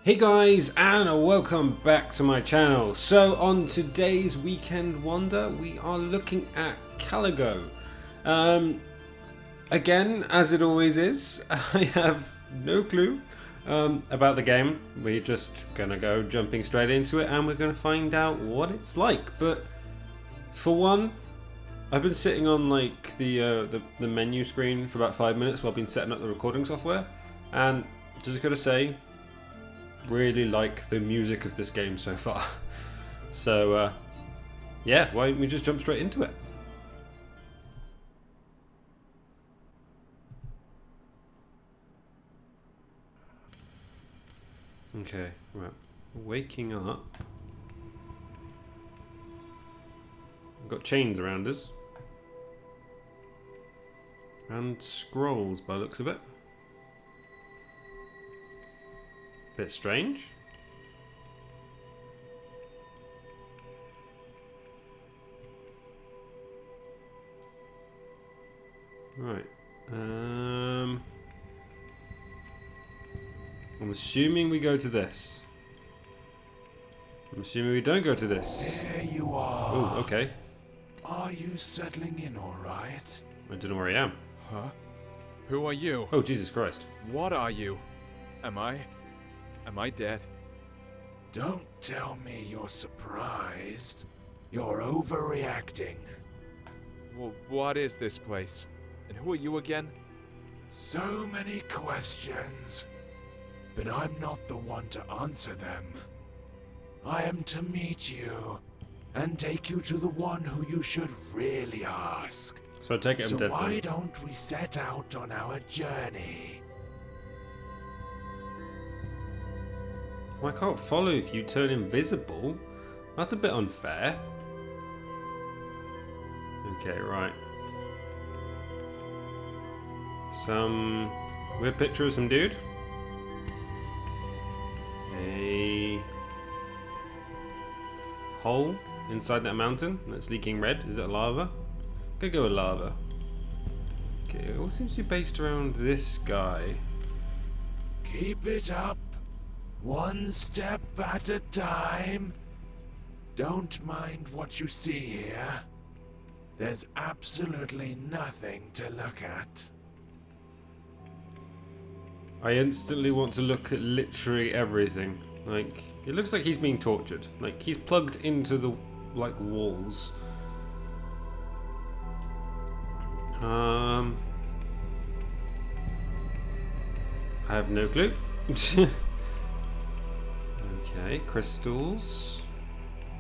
Hey guys, and welcome back to my channel. So on today's Weekend Wonder, we are looking at Caligo. Again, as it always is, I have no clue about the game. We're just gonna go jumping straight into it and we're gonna find out what it's like. But for one, I've been sitting on like the menu screen for about 5 minutes while I've been setting up the recording software, and just gotta say, really like the music of this game so far. So yeah, why don't we just jump straight into it? Okay, right, waking up. We've got chains around us and scrolls by the looks of it. Bit strange. Right. I'm assuming we go to this. I'm assuming we don't go to this. There you are. Oh, okay. Are you settling in all right? I don't know where I am. Huh? Who are you? Oh, Jesus Christ. What are you? Am I dead? Don't tell me you're surprised. You're overreacting. Well, what is this place? And who are you again? So many questions, but I'm not the one to answer them. I am to meet you and take you to the one who you should really ask. So I take it I'm So dead why then. don't we set out on our journey? Well, I can't follow if you turn invisible. That's a bit unfair. Okay, right. Some weird picture of some dude. A hole inside that mountain that's leaking red. Is it lava? Could go with lava. Okay, it all seems to be based around this guy. Keep it up. One step at a time. Don't mind what you see here. There's absolutely nothing to look at. I instantly want to look at literally everything. Like, it looks like he's being tortured. Like, he's plugged into the, like, walls. I have no clue. Okay, crystals.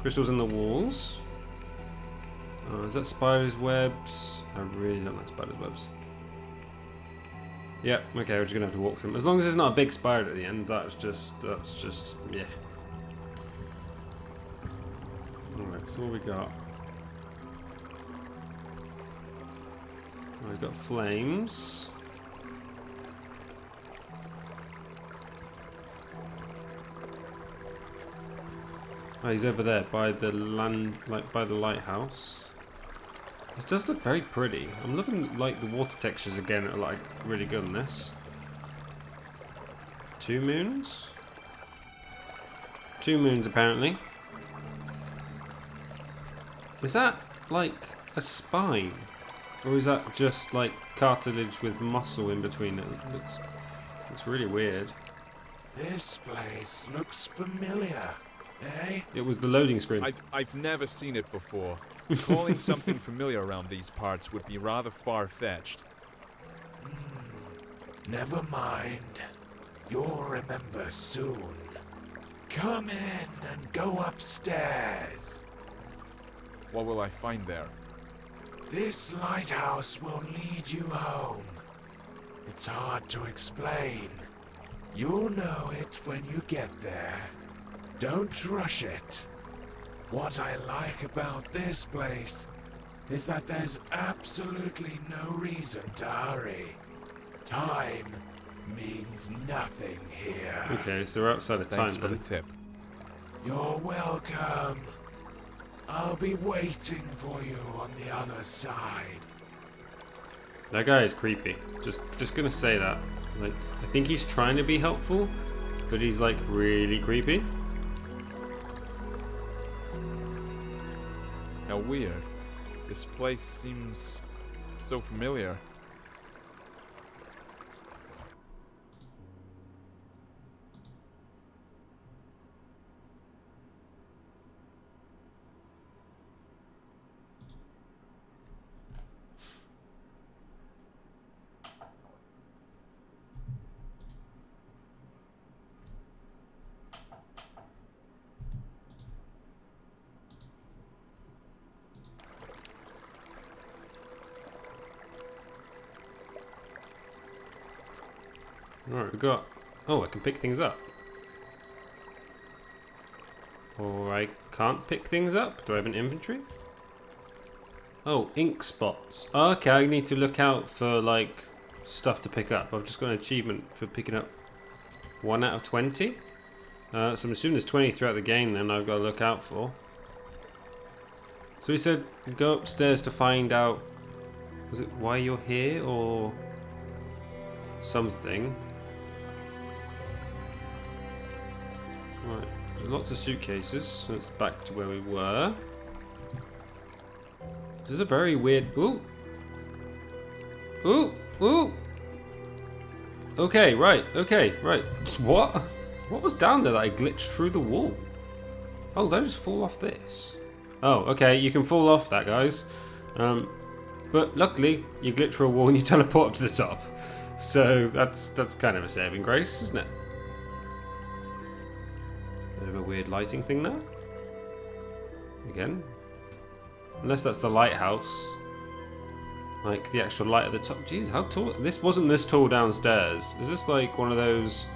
Crystals in the walls. Oh, is that spiders' webs? I really don't like spiders' webs. Yeah, okay, we're just gonna have to walk through them. As long as there's not a big spider at the end, that's just, yeah. Alright, so what we got? We've got flames. Oh, he's over there by the by the lighthouse. This does look very pretty. I'm loving like the water textures again are like really good on this. 2 moons? 2 moons apparently. Is that like a spine? Or is that just like cartilage with muscle in between it? It looks really weird. This place looks familiar, eh? It was the loading screen. I've never seen it before. Calling something familiar around these parts would be rather far-fetched. Never mind. You'll remember soon. Come in and go upstairs. What will I find there? This lighthouse will lead you home. It's hard to explain. You'll know it when you get there. Don't rush it. What I like about this place is that there's absolutely no reason to hurry. Time means nothing here. Okay, so we're outside of time Thanks for then. the tip. You're welcome. I'll be waiting for you on the other side. That guy is creepy. Just gonna say that. Like, I think he's trying to be helpful, but he's like really creepy. How weird. This place seems so familiar. Alright, we've got... Oh, I can pick things up. Or I can't pick things up? Do I have an inventory? Oh, ink spots. Okay, I need to look out for, like, stuff to pick up. I've just got an achievement for picking up 1 out of 20. So I'm assuming there's 20 throughout the game then I've got to look out for. So he said go upstairs to find out... Was it why you're here or something? Right, there's lots of suitcases, so it's back to where we were. This is a very weird... Ooh! Ooh! Ooh! Okay, right. What? What was down there that I glitched through the wall? Oh, did I just fall off this? Oh, okay, you can fall off that, guys. But luckily, you glitch through a wall and you teleport up to the top. So that's kind of a saving grace, isn't it? Bit of a weird lighting thing there. Again. Unless that's the lighthouse. Like the actual light at the top. Jeez, how tall? This wasn't this tall downstairs. Is this like one of those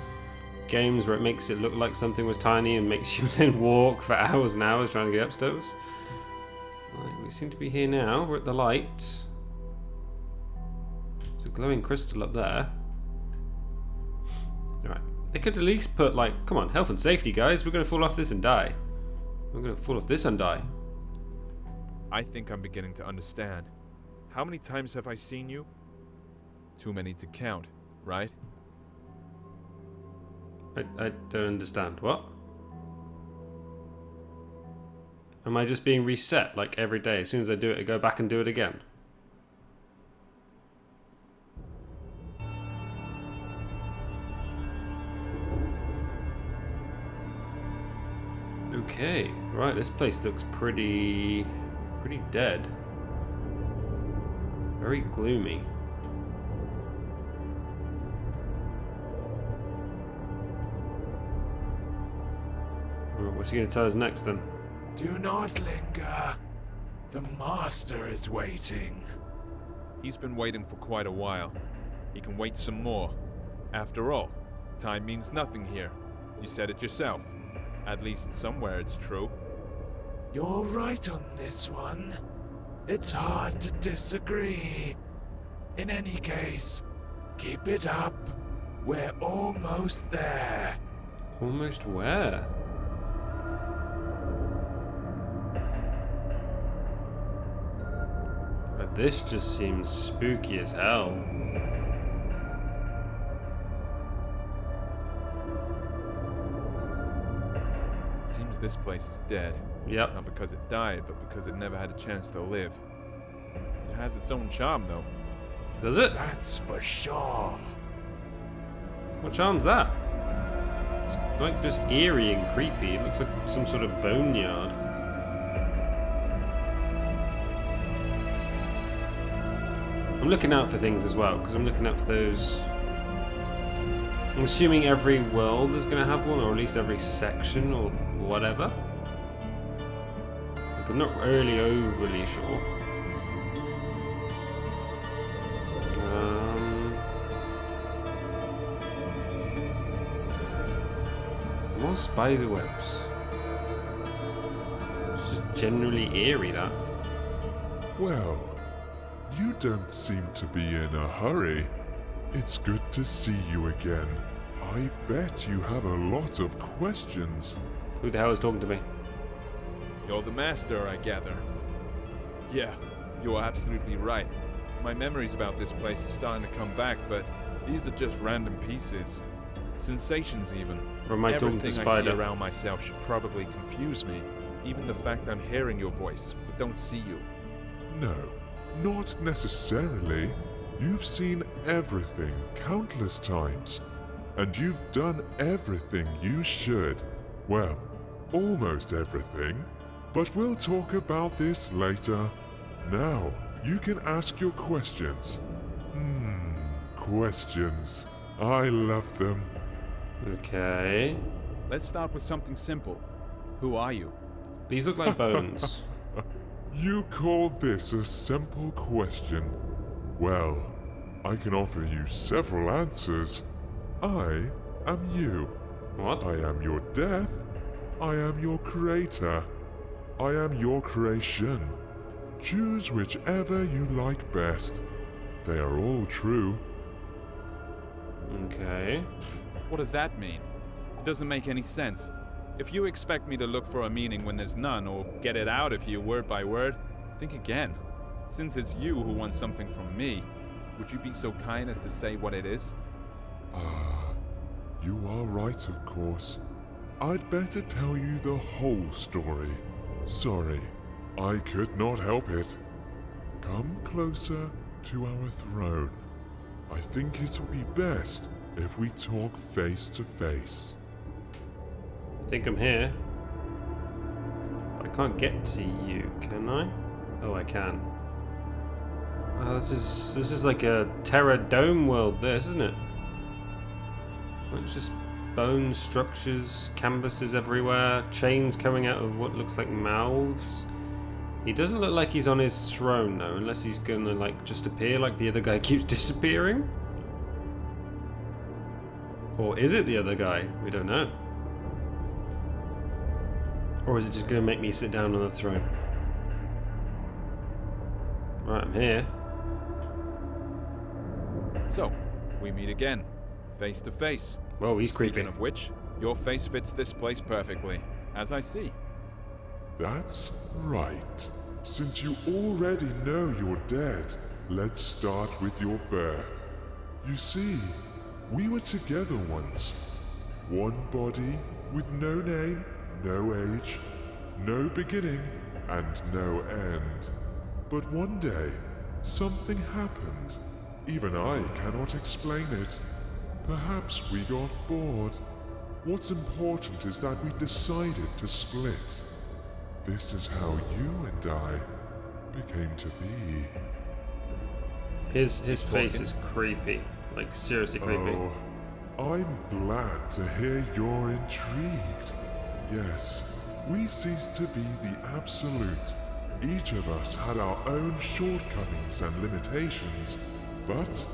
games where it makes it look like something was tiny and makes you then walk for hours and hours trying to get upstairs? Right, we seem to be here now. We're at the light. There's a glowing crystal up there. Alright. They could at least put like, come on, health and safety, guys. We're going to fall off this and die. We're going to fall off this and die. I think I'm beginning to understand. How many times have I seen you? Too many to count, right? I don't understand. What? Am I just being reset like every day? As soon as I do it, I go back and do it again? Okay, right, this place looks pretty dead. Very gloomy. Right, what's he going to tell us next then? Do not linger. The master is waiting. He's been waiting for quite a while. He can wait some more. After all, time means nothing here. You said it yourself. At least somewhere it's true. You're right on this one. It's hard to disagree. In any case, keep it up. We're almost there. Almost where? But this just seems spooky as hell. It seems this place is dead. Yep. Not because it died, but because it never had a chance to live. It has its own charm, though. Does it? That's for sure. What charm's that? It's like just eerie and creepy. It looks like some sort of boneyard. I'm looking out for things as well, because I'm looking out for those... I'm assuming every world is going to have one, or at least every section, or whatever. Like, I'm not really overly sure. More spider webs. It's just generally eerie, that. Well, you don't seem to be in a hurry. It's good to see you again. I bet you have a lot of questions. Who the hell is talking to me? You're the master, I gather. Yeah, you're absolutely right. My memories about this place are starting to come back, but these are just random pieces. sensations even. Or am I talking to Everything I see Spider? around myself should probably confuse me. Even the fact I'm hearing your voice, but don't see you. No, not necessarily. You've seen everything countless times. And you've done everything you should. Well, almost everything. But we'll talk about this later. Now, you can ask your questions. Questions. I love them. Okay. Let's start with something simple. Who are you? These look like bones. You call this a simple question? Well, I can offer you several answers. I am you. What? I am your death. I am your creator. I am your creation. Choose whichever you like best. They are all true. Okay. What does that mean? It doesn't make any sense. If you expect me to look for a meaning when there's none, or get it out of you word by word, think again. Since it's you who wants something from me, would you be so kind as to say what it is? You are right, of course. I'd better tell you the whole story. Sorry, I could not help it. Come closer to our throne. I think it'll be best if we talk face to face. I think I'm here. I can't get to you, can I? Oh, I can. Oh, this is like a Terra Dome world, this, isn't it? It's just bone structures, canvases everywhere, chains coming out of what looks like mouths. He doesn't look like he's on his throne though, unless he's gonna like just appear like the other guy keeps disappearing. Or is it the other guy? We don't know. Or is it just gonna make me sit down on the throne? Right, I'm here. So, we meet again, face to face. Whoa, he's creepy. Speaking of which, your face fits this place perfectly, as I see. That's right. Since you already know you're dead, let's start with your birth. You see, we were together once. One body with no name, no age, no beginning, and no end. But one day, something happened. Even I cannot explain it. Perhaps we got bored. What's important is that we decided to split. This is how you and I became to be. His face is creepy. Like, seriously creepy. Oh, I'm glad to hear you're intrigued. Yes, we ceased to be the absolute. Each of us had our own shortcomings and limitations, but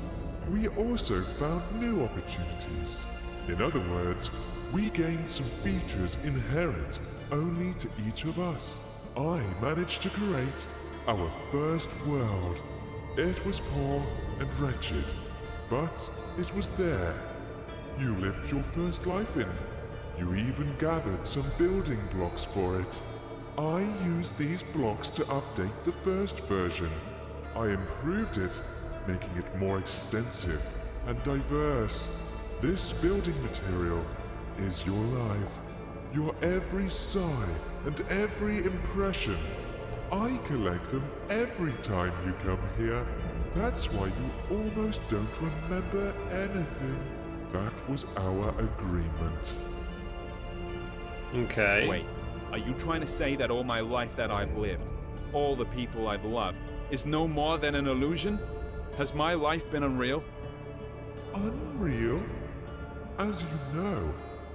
we also found new opportunities. In other words, we gained some features inherent only to each of us. I managed to create our first world. It was poor and wretched, but it was there. You lived your first life in. You even gathered some building blocks for it. I used these blocks to update the first version. I improved it, making it more extensive and diverse. This building material is your life, your every sigh and every impression. I collect them every time you come here. That's why you almost don't remember anything. That was our agreement. Okay. Wait, are you trying to say that all my life that I've lived, all the people I've loved, is no more than an illusion? Has my life been unreal? Unreal? As you know,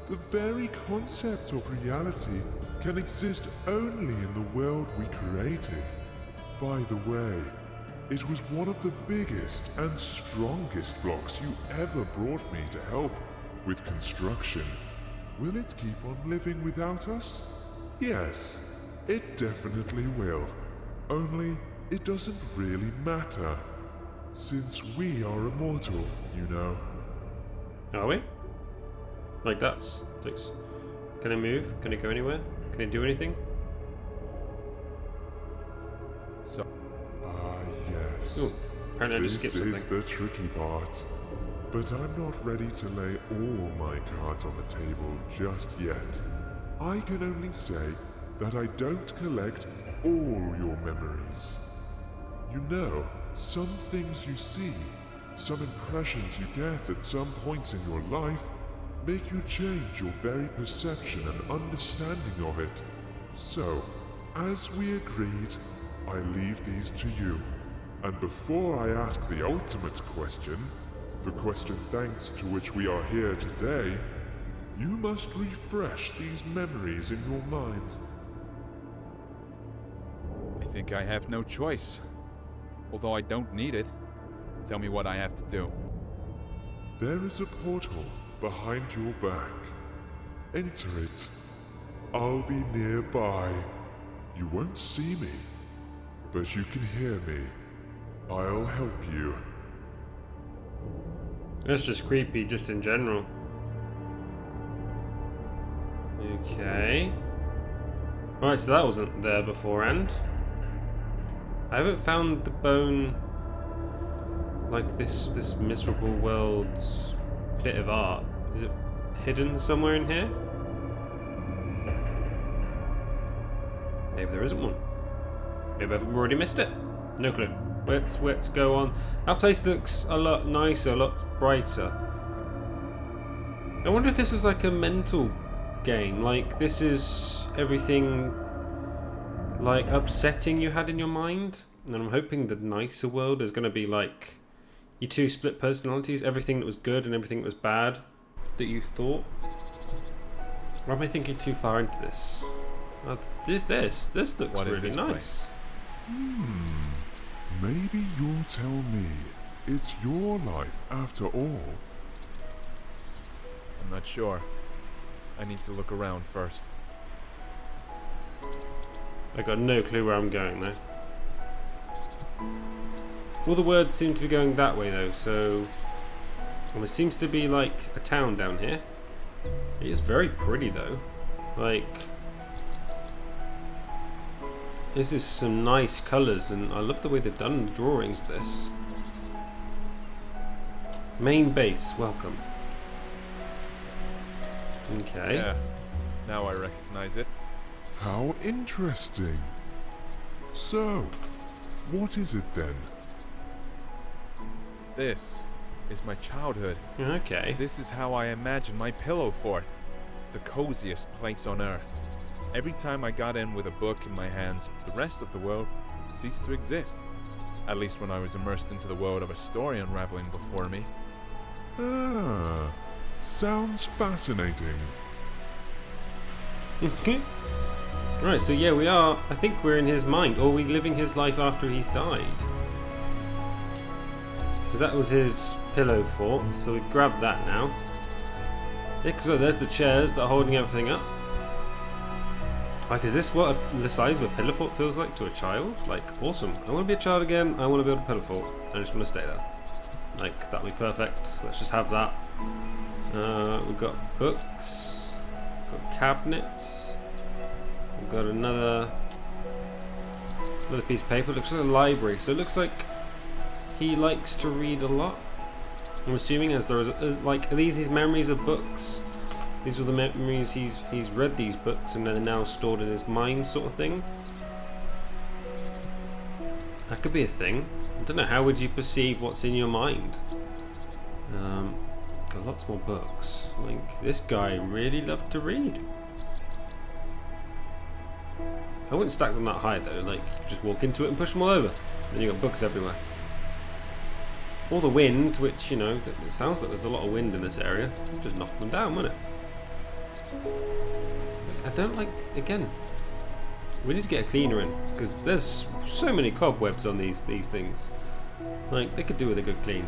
the very concept of reality can exist only in the world we created. By the way, it was one of the biggest and strongest blocks you ever brought me to help with construction. Will it keep on living without us? Yes, it definitely will. Only it doesn't really matter. Since we are immortal, you know. Are we? Like that's... Can I move? Can I go anywhere? Can I do anything? So, Ah, yes. Ooh, apparently I just This skipped is something. the tricky part. but I'm not ready to lay all my cards on the table just yet. I can only say that I don't collect all your memories. You know, some things you see, some impressions you get at some points in your life, make you change your very perception and understanding of it. So, as we agreed, I leave these to you. And before I ask the ultimate question, the question thanks to which we are here today, you must refresh these memories in your mind. I think I have no choice. Although I don't need it. Tell me what I have to do. There is a portal behind your back. Enter it. I'll be nearby. You won't see me, but you can hear me. I'll help you. That's just creepy, just in general. Okay. Alright, so that wasn't there beforehand. I haven't found the bone, like this miserable world's bit of art. Is it hidden somewhere in here? Maybe there isn't one. Maybe I've already missed it. No clue. Let's go on. That place looks a lot nicer, a lot brighter. I wonder if this is like a mental game. Like this is everything like upsetting you had in your mind. And I'm hoping the nicer world is going to be like your two split personalities. Everything that was good and everything that was bad that you thought. Or am I thinking too far into this? This looks What is really this nice. Maybe you'll tell me. It's your life after all. I'm not sure. I need to look around first. I got no clue where I'm going though. All the words seem to be going that way though, so... Well, there seems to be like a town down here. It is very pretty though. Like... This is some nice colours and I love the way they've done the drawings of this. Main base, welcome. Okay. Yeah, now I recognize it. How interesting. So, what is it then? This is my childhood. Okay. This is how I imagine my pillow fort. The coziest place on earth. Every time I got in with a book in my hands, the rest of the world ceased to exist. At least when I was immersed into the world of a story unraveling before me. Ah, sounds fascinating. Right, so yeah, we are. I think we're in his mind. Or are we living his life after he's died? Because that was his pillow fort, so we've grabbed that now. Yeah, so there's the chairs that are holding everything up. Like, is this what the size of a pillow fort feels like to a child? Like, awesome. I want to be a child again. I want to build a pillow fort. I just want to stay there. Like, that'll be perfect. Let's just have that. We've got books. We've got cabinets. We've got another piece of paper. It looks like a library. So it looks like he likes to read a lot. I'm assuming as there is, like, are these his memories of books? These were the memories he's read these books and they're now stored in his mind, sort of thing. That could be a thing. I don't know, how would you perceive what's in your mind? Got lots more books. Like, this guy really loved to read. I wouldn't stack them that high though, like, you could just walk into it and push them all over. Then you got books everywhere. Or the wind, which, you know, it sounds like there's a lot of wind in this area. Just knock them down, wouldn't it? I don't like, again, we need to get a cleaner in, because there's so many cobwebs on these things. Like, they could do with a good clean.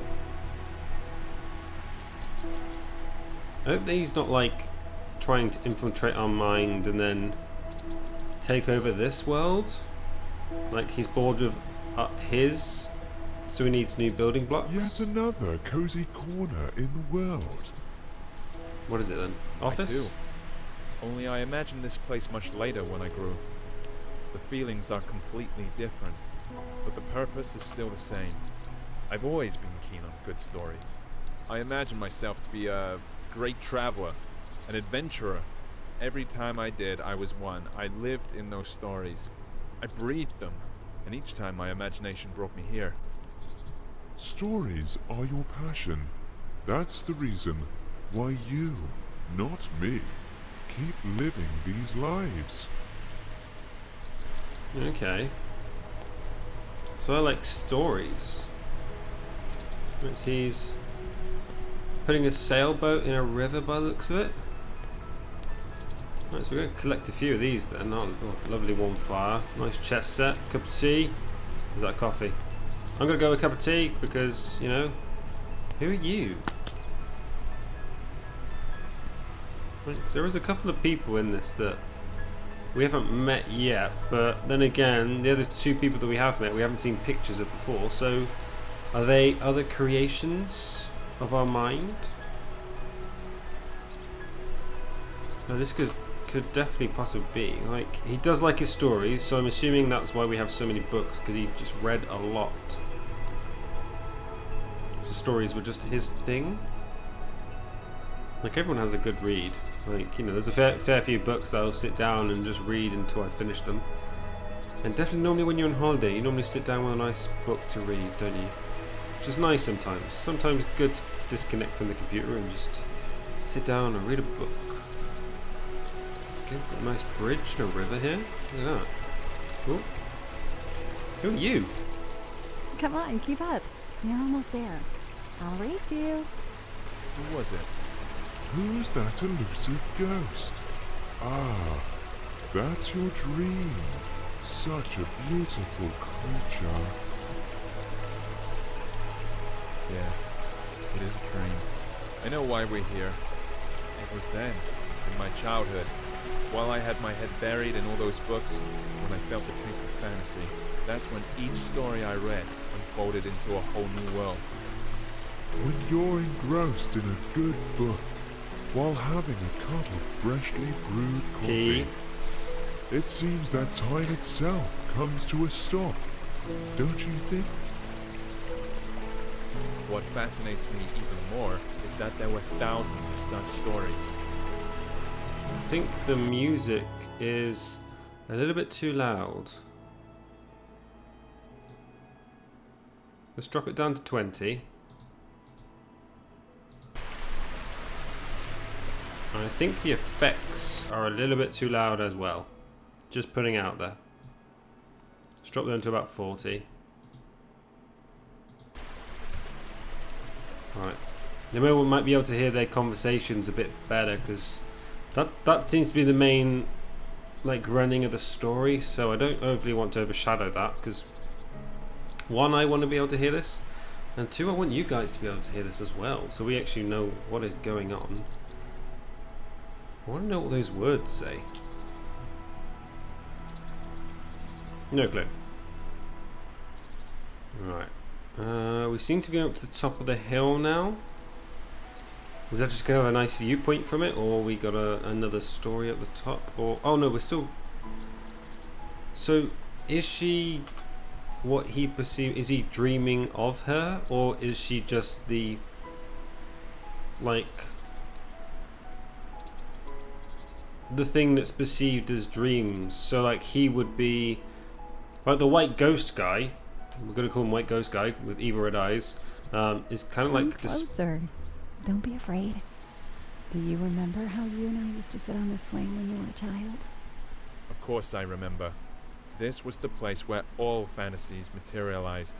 I hope that he's not, like, trying to infiltrate our mind and then take over this world. Like, he's bored with his, so he needs new building blocks. Yet another cozy corner in the world. What is it then? Office? I do. Only I imagined this place much later when I grew. The feelings are completely different, but the purpose is still the same. I've always been keen on good stories. I imagine myself to be a great traveler, an adventurer. Every time I did, I was one. I lived in those stories. I breathed them, and each time my imagination brought me here. Stories are your passion. That's the reason why you, not me, keep living these lives. Okay. So I like stories. He's putting a sailboat in a river by the looks of it. Right, so we're going to collect a few of these then. Oh, lovely warm fire. Nice chest set. Cup of tea. Is that coffee? I'm going to go with a cup of tea because, you know, who are you? Like, there is a couple of people in this that we haven't met yet, but then again, the other two people that we have met, we haven't seen pictures of before, so are they other creations of our mind? Now this could definitely possibly be. Like, he does like his stories, so I'm assuming that's why we have so many books, because he just read a lot. So stories were just his thing. Like, everyone has a good read. Like, you know, there's a fair few books that I'll sit down and just read until I finish them. And definitely normally when you're on holiday, you normally sit down with a nice book to read, don't you? Which is nice sometimes. Sometimes good to disconnect from the computer and just sit down and read a book. Okay, got a nice bridge and a river here. Look at that. Oh. Who are you? Come on, keep up. You're almost there. I'll race you. Who was it? Who's that elusive ghost? Ah, that's your dream. Such a beautiful creature. Yeah, it is a dream. I know why we're here. It was then, in my childhood, while I had my head buried in all those books, when I felt the taste of fantasy. That's when each story I read unfolded into a whole new world. When you're engrossed in a good book, while having a cup of freshly brewed coffee, Tea. it seems that time itself comes to a stop, don't you think? What fascinates me even more is that there were thousands of such stories. I think the music is a little bit too loud. Let's drop it down to 20. I think the effects are a little bit too loud as well. Just putting it out there. Let's drop them to about 40. Right. Then we might be able to hear their conversations a bit better, because that seems to be the main, like, running of the story. So I don't overly want to overshadow that, because one, I want to be able to hear this, and two, I want you guys to be able to hear this as well, so we actually know what is going on. I want to know what those words say. No clue. Right. We seem to be going up to the top of the hill now. Was that just kind of a nice viewpoint from it, or we got another story at the top? Or oh no, we're still. So is she what he perceives? Is he dreaming of her, or is she just the like the thing that's perceived as dreams? So like he would be like the white ghost guy. We're gonna call him white ghost guy with evil red eyes. Is kind of like this. Closer. Don't be afraid. Do you remember how you and I used to sit on the swing when you were a child? Of course I remember. This was the place where all fantasies materialized.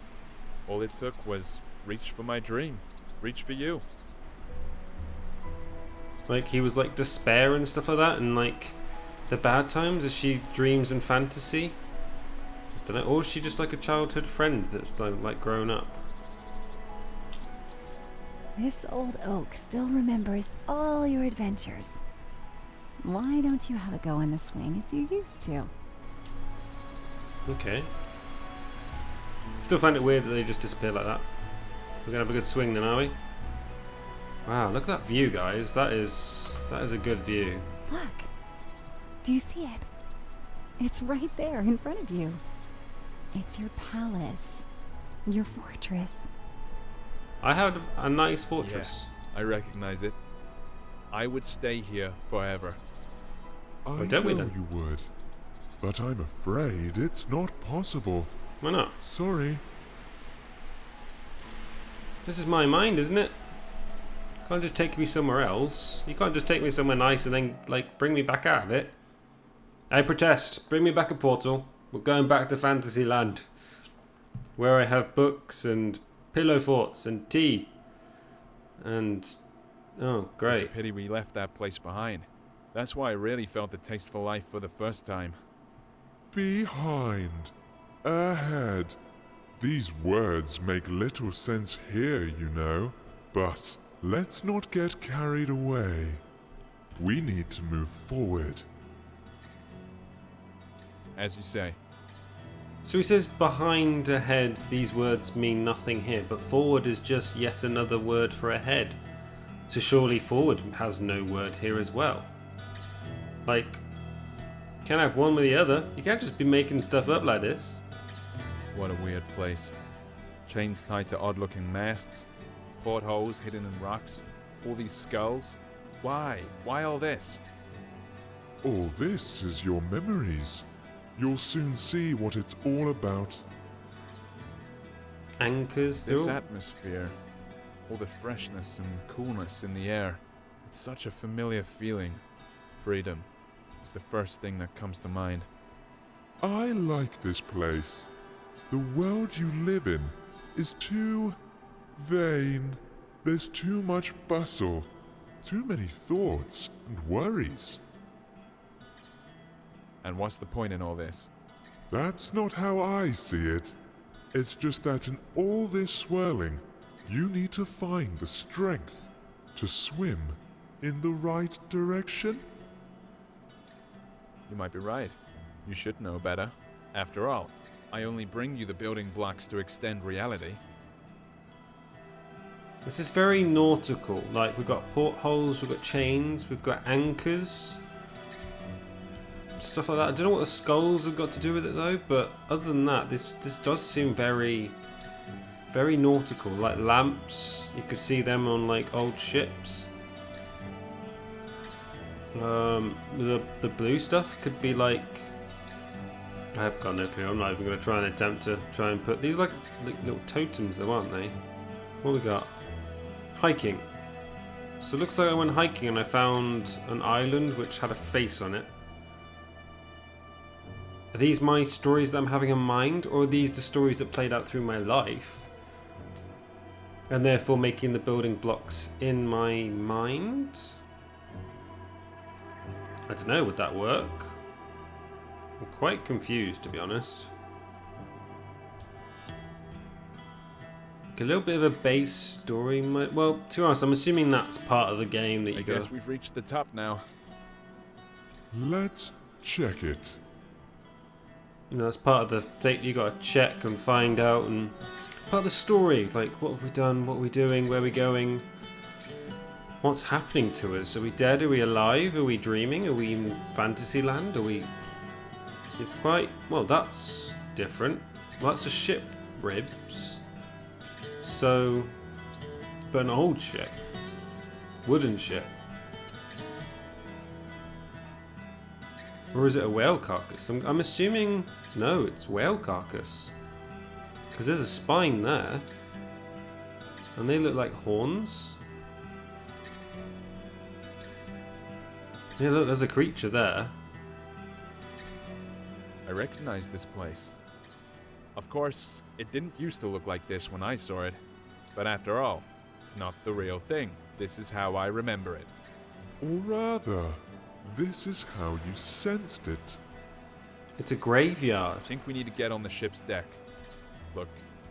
All it took was reach for my dream. Reach for you. Like he was like despair and stuff like that, and like the bad times. Is she dreams and fantasy? I don't know. Or is she just like a childhood friend that's like grown up? This old oak still remembers all your adventures. Why don't you have a go on the swing as you used to? Okay. Still find it weird that they just disappear like that. We're gonna have a good swing then, are we? Wow, look at that view, guys. That is a good view. Look. Do you see it? It's right there in front of you. It's your palace. Your fortress. I had a nice fortress. I recognize it. I would stay here forever. I don't we know then? you would, but I'm afraid it's not possible. Why not? Sorry. This is my mind, isn't it? Can't just take me somewhere else. You can't just take me somewhere nice and then, like, bring me back out of it. I protest. Bring me back a portal. We're going back to Fantasyland, where I have books and pillow forts and tea. And oh, great. It's a pity we left that place behind. That's why I really felt the taste for life for the first time. Behind. Ahead. These words make little sense here, you know. But let's not get carried away. We need to move forward. As you say. So he says behind, ahead, these words mean nothing here, but forward is just yet another word for ahead. So surely forward has no word here as well. Like, can't have one with the other. You can't just be making stuff up like this. What a weird place. Chains tied to odd-looking masts, portholes hidden in rocks, all these skulls. Why? Why all this? All this is your memories. You'll soon see what it's all about. Anchors, they're This all... atmosphere, all the freshness and coolness in the air. It's such a familiar feeling. Freedom is the first thing that comes to mind. I like this place. The world you live in is too vain. There's too much bustle, too many thoughts and worries. And what's the point in all this? That's not how I see it. It's just that in all this swirling, you need to find the strength to swim in the right direction. You might be right. You should know better. After all, I only bring you the building blocks to extend reality. This is very nautical. Like, we've got portholes, we've got chains, we've got anchors. Stuff like that. I don't know what the skulls have got to do with it though, but other than that, this does seem very, very nautical. Like lamps, you could see them on like old ships. The blue stuff could be like, I have got no clue. I'm not even going to try and attempt to try and put these like little totems though, aren't they? What we got? Hiking. So it looks like I went hiking and I found an island which had a face on it. Are these my stories that I'm having in mind, or are these the stories that played out through my life? And therefore making the building blocks in my mind? I don't know, would that work? I'm quite confused, to be honest. Like a little bit of a base story might... Well, to be honest, I'm assuming that's part of the game that you I guess we've reached the top now. Let's check it. You know, that's part of the thing you gotta check and find out, and part of the story. Like, what have we done? What are we doing? Where are we going? What's happening to us? Are we dead? Are we alive? Are we dreaming? Are we in Fantasyland? Are we... It's quite... Well, that's different. Well, that's a ship, ribs. So... But an old ship. Wooden ship. Or is it a whale carcass? I'm assuming... No, it's whale carcass. Because there's a spine there. And they look like horns. Yeah, look, there's a creature there. I recognize this place. Of course, it didn't used to look like this when I saw it. But after all, it's not the real thing. This is how I remember it. Or rather, this is how you sensed it. It's a graveyard. I think we need to get on the ship's deck. Look,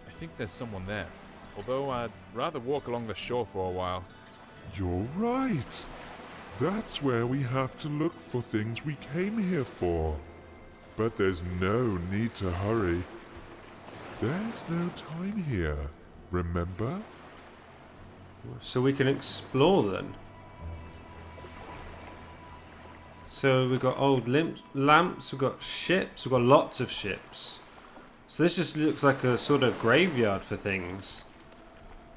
I think there's someone there. Although I'd rather walk along the shore for a while. You're right. That's where we have to look for things we came here for. But there's no need to hurry. There's no time here, remember? So we can explore then. So we've got old lamps, we've got ships, we've got lots of ships. So this just looks like a sort of graveyard for things.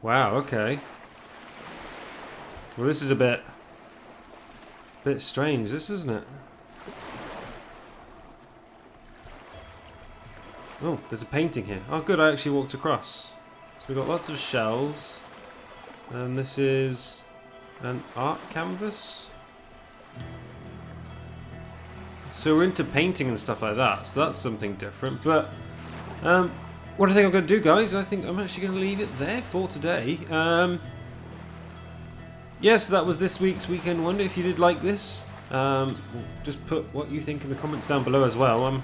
Wow, okay. Well, this is a bit strange, this, isn't it? Oh, there's a painting here. Oh, good, I actually walked across. So we've got lots of shells. And this is an art canvas. So we're into painting and stuff like that, so that's something different. But what I think I'm going to do, guys, I think I'm actually going to leave it there for today. Yeah, so that was this week's Weekend Wonder. If you did like this, just put what you think in the comments down below as well.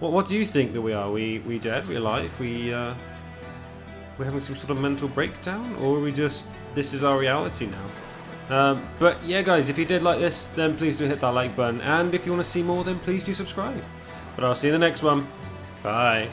What do you think that we are? We dead? We alive? We're having some sort of mental breakdown? Or are we just, this is our reality now? But yeah, guys, if you did like this, then please do hit that like button. And if you want to see more, then please do subscribe. But I'll see you in the next one. Bye.